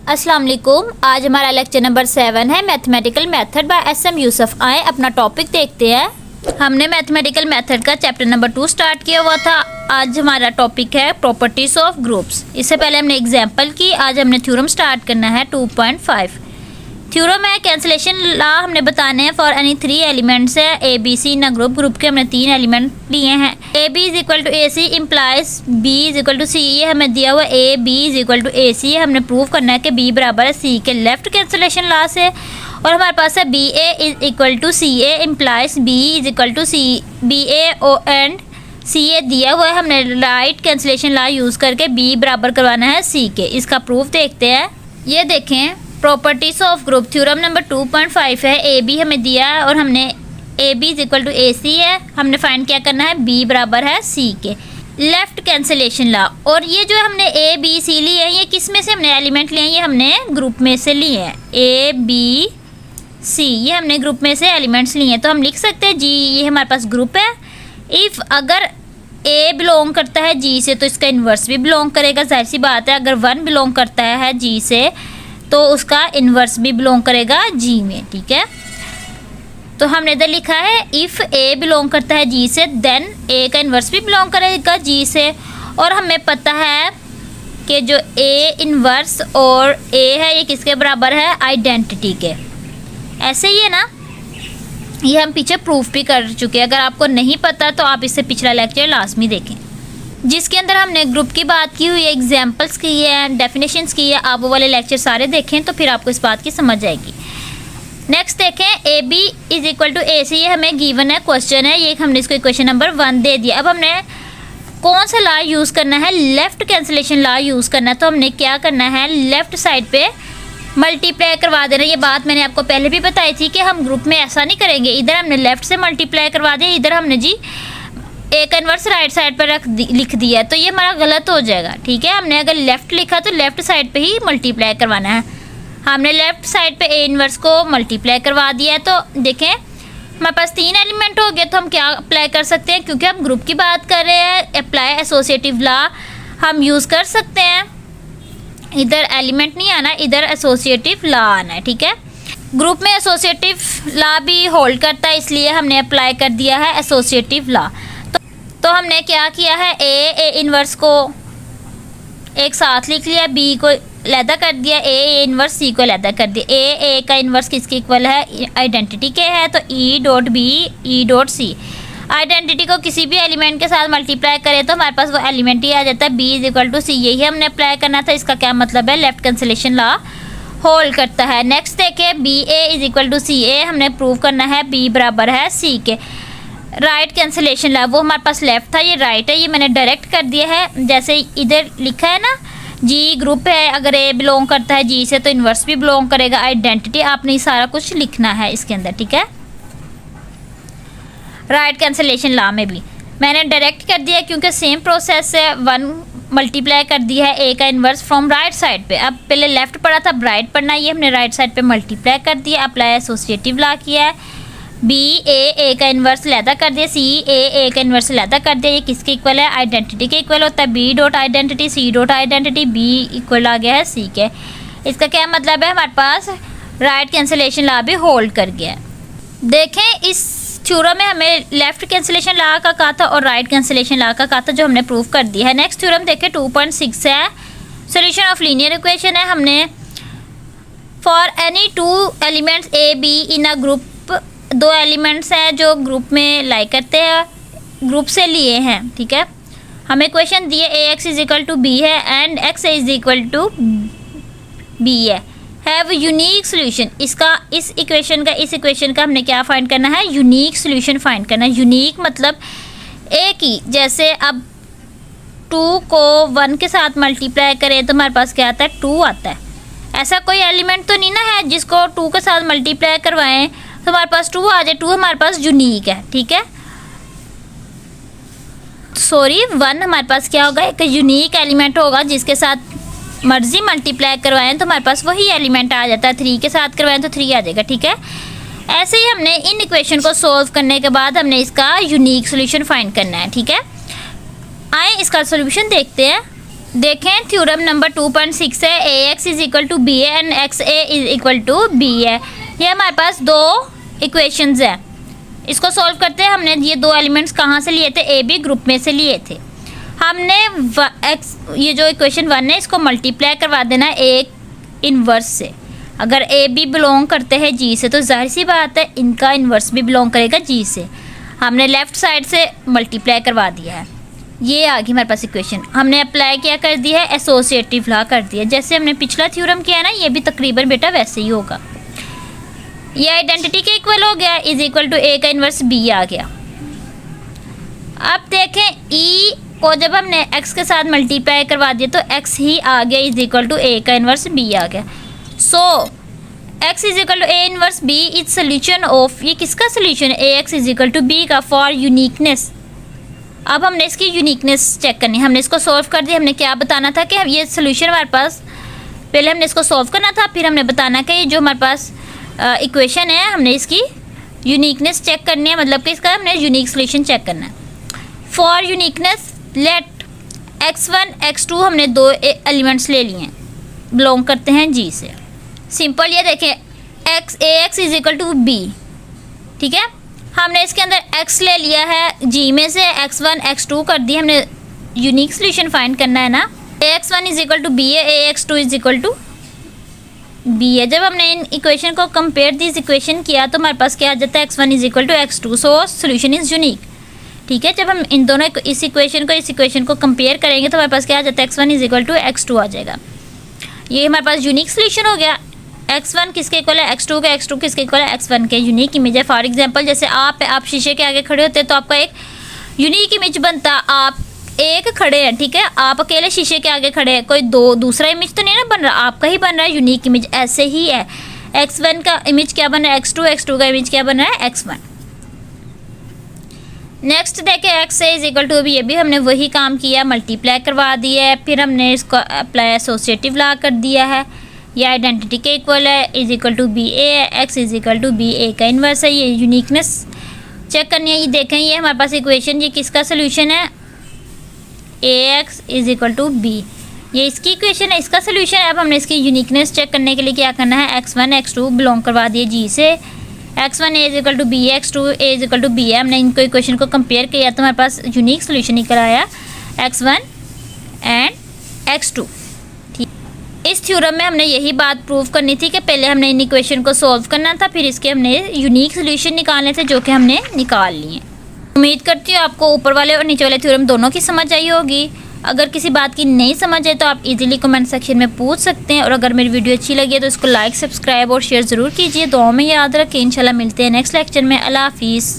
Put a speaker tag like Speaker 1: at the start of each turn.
Speaker 1: अस्सलाम वालेकुम। आज हमारा लेक्चर नंबर 7 है mathematical method by SM. Yusuf. आए अपना टॉपिक देखते हैं। हमने मैथमेटिकल मेथड का चैप्टर नंबर 2 स्टार्ट किया हुआ था। आज हमारा टॉपिक है प्रॉपर्टीज ऑफ ग्रुप्स। इससे पहले हमने एग्जांपल की, आज हमने थ्योरम स्टार्ट करना है 2.5। थ्योरम है कैंसिलेशन लॉ हमने बताने हैं फॉर एनी 3 एलिमेंट्स है A B C in group के हमने 3 एलिमेंट लिए हैं। A B is equal to A C implies B is equal to C. ये हमें दिया हुआ A B is equal to A C. हमने प्रूव करना है कि बी बराबर है सी के लेफ्ट कैंसिलेशन लॉ से। और हमारे पास है B A is equal to C A implies B is equal to C B A O and C A दिया हुआ है। हमने राइट कैंसिलेशन लॉ यूज़ करके बी बराबर करवाना है सी के। इसका प्रूफ देखते हैं। ये देखें properties of group theorem number 2.5 है। ए बी हमें दिया है और हमने A B is equal to A C है। हमने फाइंड क्या करना है, बी बराबर है सी के लेफ्ट कैंसिलेशन लॉ। और ये जो हमने ए बी सी लिए हैं ये किस में से हमने एलिमेंट लिए हैं, ये हमने ग्रुप में से लिए हैं। ए बी सी ये हमने ग्रुप में से एलिमेंट्स लिए हैं। तो हम लिख सकते हैं जी ये हमारे पास ग्रुप है। इफ़ अगर ए बिलोंग करता है जी से तो इसका इन्वर्स भी बिलोंग करेगा, जाहिर सी बात है। अगर 1 बिलोंग करता है जी से तो उसका इन्वर्स भी बिलोंग करेगा जी में, ठीक है। तो हमने इधर लिखा है इफ़ ए बिलोंग करता है जी से देन ए का इन्वर्स भी बिलोंग करेगा जी से। और हमें पता है कि जो ए इन्वर्स और ए है ये किसके बराबर है, आइडेंटिटी के। ऐसे ही है ना, ये हम पीछे प्रूफ भी कर चुके हैं। अगर आपको नहीं पता तो आप इससे पिछला लेक्चर लाजमी देखें जिसके अंदर हमने ग्रुप की बात की हुई है, एग्जाम्पल्स की है, डेफिनेशंस की है। आप वो वाले लेक्चर सारे देखें तो फिर आपको इस बात की समझ आएगी। नेक्स्ट देखें A B is equal to A C. ये हमें गिवन है, क्वेश्चन है, ये हमने इसको इक्वेशन नंबर 1 दे दिया। अब हमने कौन सा लॉ यूज़ करना है, लेफ़्ट कैंसिलेशन लॉ यूज़ करना है। तो हमने क्या करना है, लेफ़्ट साइड पे मल्टीप्लाई करवा देना। ये बात मैंने आपको पहले भी बताई थी कि हम ग्रुप में ऐसा नहीं करेंगे। इधर हमने लेफ़्ट से मल्टीप्लाई करवा दिया, इधर हमने जी ए का इन्वर्स राइट साइड पर लिख दिया, तो ये हमारा गलत हो जाएगा, ठीक है। हमने अगर लेफ़्ट लिखा तो लेफ़्ट साइड पे ही मल्टीप्लाई करवाना है। हमने लेफ़्ट साइड पे ए इन्वर्स को मल्टीप्लाई करवा दिया है। तो देखें हमारे पास 3 एलिमेंट हो गए। तो हम क्या अप्लाई कर सकते हैं, क्योंकि हम ग्रुप की बात कर रहे हैं, अप्लाई एसोसिएटिव लॉ हम यूज़ कर सकते हैं। इधर एलिमेंट नहीं आना, इधर एसोसिएटिव लॉ आना है, ठीक है। ग्रुप में एसोसिएटिव लॉ भी होल्ड करता है, इसलिए हमने अप्लाई कर दिया है एसोसिएटिव लॉ। तो हमने क्या किया है, ए इन्वर्स को एक साथ लिख लिया, बी को अलहदा कर दिया, ए इन्वर्स सी को अलहदा कर दिया। ए का इन्वर्स किसके इक्वल है, आइडेंटिटी के है। तो E dot B E dot C, identity को किसी भी एलिमेंट के साथ मल्टीप्लाई करें तो हमारे पास वो एलिमेंट ही आ जाता है, बी इज इक्वल टू सी। यही हमने अप्लाई करना था। इसका क्या मतलब है, लेफ्ट कैंसिलेशन लॉ होल्ड करता है। नेक्स्ट देखिए B A is equal to C A. हमने प्रूव करना है बी बराबर है सी के। राइट कैंसिलेशन लॉ वो हमारे पास लेफ्ट था, ये राइट है, ये मैंने डायरेक्ट कर दिया है। जैसे इधर लिखा है ना, जी ग्रुप है, अगर ए बिलोंग करता है जी से तो इन्वर्स भी बिलोंग करेगा, आइडेंटिटी। आपने सारा कुछ लिखना है इसके अंदर, ठीक है। राइट कैंसिलेशन लॉ में भी मैंने डायरेक्ट कर दिया क्योंकि सेम प्रोसेस है। 1 मल्टीप्लाई कर दिया है ए का इन्वर्स फ्रॉम राइट साइड पे। अब पहले लेफ्ट पढ़ा था, अब राइट पढ़ना है, ये हमने राइट साइड पे मल्टीप्लाई कर दिया, अप्लाई एसोसिएटिव लॉ किया है। बी ए का इन्वर्स अलहदा कर दिया, सी ए का इन्वर्स अलहदा कर दिया। ये किसके इक्वल है, आइडेंटिटी के इक्वल होता है। B dot identity C dot identity, B equal आ गया है सी के। इसका क्या मतलब है, हमारे पास राइट कैंसिलेशन लॉ भी होल्ड कर गया है। देखें इस थ्योरम में हमें लेफ्ट कैंसिलेशन लॉ का कहा था और राइट कैंसिलेशन लॉ का कहा था, जो हमने प्रूव कर दिया है। नेक्स्ट थ्योरम देखें 2.6 है, सोल्यूशन ऑफ लीनियर इक्वेशन है। हमने for any 2 elements A be in a group, 2 elements हैं जो ग्रुप में लाई करते हैं, ग्रुप से लिए हैं, ठीक है। हमें क्वेश्चन दिए A X is equal to B है and X is equal to B है, हैव यूनिक सोल्यूशन। इसका इस इक्वेशन का हमने क्या फाइंड करना है, यूनिक सोल्यूशन फाइंड करना है। यूनिक मतलब एक ही, जैसे अब 2 को 1 के साथ मल्टीप्लाई करें तो हमारे पास क्या आता है, 2 आता है। ऐसा कोई एलिमेंट तो नहीं ना है जिसको 2 के साथ मल्टीप्लाई करवाएं तो हमारे पास 2 आ जाए। 2 हमारे पास यूनिक है, ठीक है। सॉरी 1 हमारे पास क्या होगा, एक यूनिक एलिमेंट होगा जिसके साथ मर्जी मल्टीप्लाई करवाएं तो हमारे पास वही एलिमेंट आ जाता है। 3 के साथ करवाएं तो 3 आ जाएगा, ठीक है। ऐसे ही हमने इन इक्वेशन को सोल्व करने के बाद हमने इसका यूनिक सोल्यूशन फाइंड करना है, ठीक है। आए इसका सोल्यूशन देखते हैं। देखें थ्योरम नंबर 2.6 है, A X is equal to B A and X A is equal to B है। ये हमारे पास दो इक्वेशंस हैं, इसको सॉल्व करते हैं। हमने ये दो एलिमेंट्स कहाँ से लिए थे, ए बी ग्रुप में से लिए थे। हमने ये जो इक्वेशन 1 है इसको मल्टीप्लाई करवा देना है एक इन्वर्स से। अगर ए बी बिलोंग करते हैं जी से तो जाहिर सी बात है इनका इन्वर्स भी बिलोंग करेगा जी से। हमने लेफ़्ट साइड से मल्टीप्लाई करवा दिया है, ये आ गई हमारे पास इक्वेशन। हमने अप्लाई क्या कर दिया है, एसोसिएटिव लॉ कर दिया। जैसे हमने पिछला थ्योरम किया ना, ये भी तकरीबन बेटा वैसे ही होगा। ये आइडेंटिटी के इक्वल हो गया, इज इक्वल टू ए का इन्वर्स बी आ गया। अब देखें ई को जब हमने x के साथ मल्टीप्लाई करवा दिया तो x ही आ गया, इज इक्वल टू ए का इन्वर्स b आ गया। So x is equal to A inverse b is solution of, ये किसका सोल्यूशन है, A X is equal to B का फॉर यूनिकनेस। अब हमने इसकी यूनिकनेस चेक करनी है। हमने इसको सॉल्व कर दिया। हमने क्या बताना था कि ये सोल्यूशन हमारे पास, पहले हमने इसको सॉल्व करना था, फिर हमने बताना कि ये जो हमारे पास इक्वेशन है हमने इसकी यूनिकनेस चेक करनी है, मतलब कि इसका हमने यूनिक सोल्यूशन चेक करना है। For uniqueness late x1 x2 हमने दो एलिमेंट्स ले लिए हैं, बिलोंग करते हैं जी से। सिंपल ये देखें A X is equal to B, ठीक है। हमने इसके अंदर x ले लिया है जी में से, x1 x2 कर दी। हमने यूनिक सोल्यूशन फाइंड करना है ना। ax1 is equal to B है, ax2 is equal to B है। जब हमने इन इक्वेशन को कंपेयर दिस इक्वेशन किया तो हमारे पास क्या आ जाता है, x1 is equal to x2, so solution is unique, ठीक है। जब हम इन दोनों इस इक्वेशन को कंपेयर करेंगे तो हमारे पास क्या आ जाता है, x1 is equal to x2 आ जाएगा। ये हमारे पास यूनिक सोल्यूशन हो गया। x1 किसके इक्वल है, x2 का, x2 किसके इक्वल है, x1 के। यूनिक इमेज है। फॉर एग्जांपल जैसे आप शीशे के आगे खड़े होते हैं तो आपका एक यूनिक इमेज बनता, आप एक खड़े हैं, ठीक है, आप अकेले शीशे के आगे खड़े हैं, कोई दूसरा इमेज तो नहीं ना बन रहा, आपका ही बन रहा है यूनिक इमेज। ऐसे ही है x1 का इमेज क्या बन रहा है, x2 का इमेज क्या बन रहा है, x1। नेक्स्ट देखें x is equal to B, ये भी हमने वही काम किया, मल्टीप्लाई करवा दिया है, फिर हमने इसको अप्लाई एसोसिएटिव लॉ कर दिया है। ये आइडेंटिटी के इक्वल है, is equal to B A है, X is equal to B A का इन्वर्स है। ये यूनिकनेस चेक करनी है। ये देखें ये हमारे पास इक्वेशन, ये किसका सोल्यूशन है, A X is equal to B, ये इसकी इक्वेशन है, इसका सोल्यूशन है। अब हमने इसकी यूनिकनेस चेक करने के लिए क्या करना है, x1 x2 बिलोंग करवा दिए जी से। x1 is equal to B, x2 is equal to B है। हमने इनको इक्वेशन को कंपेयर किया तो हमारे पास यूनिक सोल्यूशन निकल आया x1 एंड x2, ठीक। इस थ्योरम में हमने यही बात प्रूव करनी थी कि पहले हमने इन इक्वेशन को सॉल्व करना था, फिर इसके हमने यूनिक सोल्यूशन निकालने थे, जो कि हमने निकाल लिए। उम्मीद करती हूँ आपको ऊपर वाले और नीचे वाले थ्योरम दोनों की समझ आई होगी। अगर किसी बात की नहीं समझ आए तो आप इजीली कमेंट सेक्शन में पूछ सकते हैं। और अगर मेरी वीडियो अच्छी लगी है तो इसको लाइक, सब्सक्राइब और शेयर ज़रूर कीजिए। दुआओं में याद रखें। इंशाल्लाह मिलते हैं नेक्स्ट लेक्चर में। अल्लाह हाफिज़।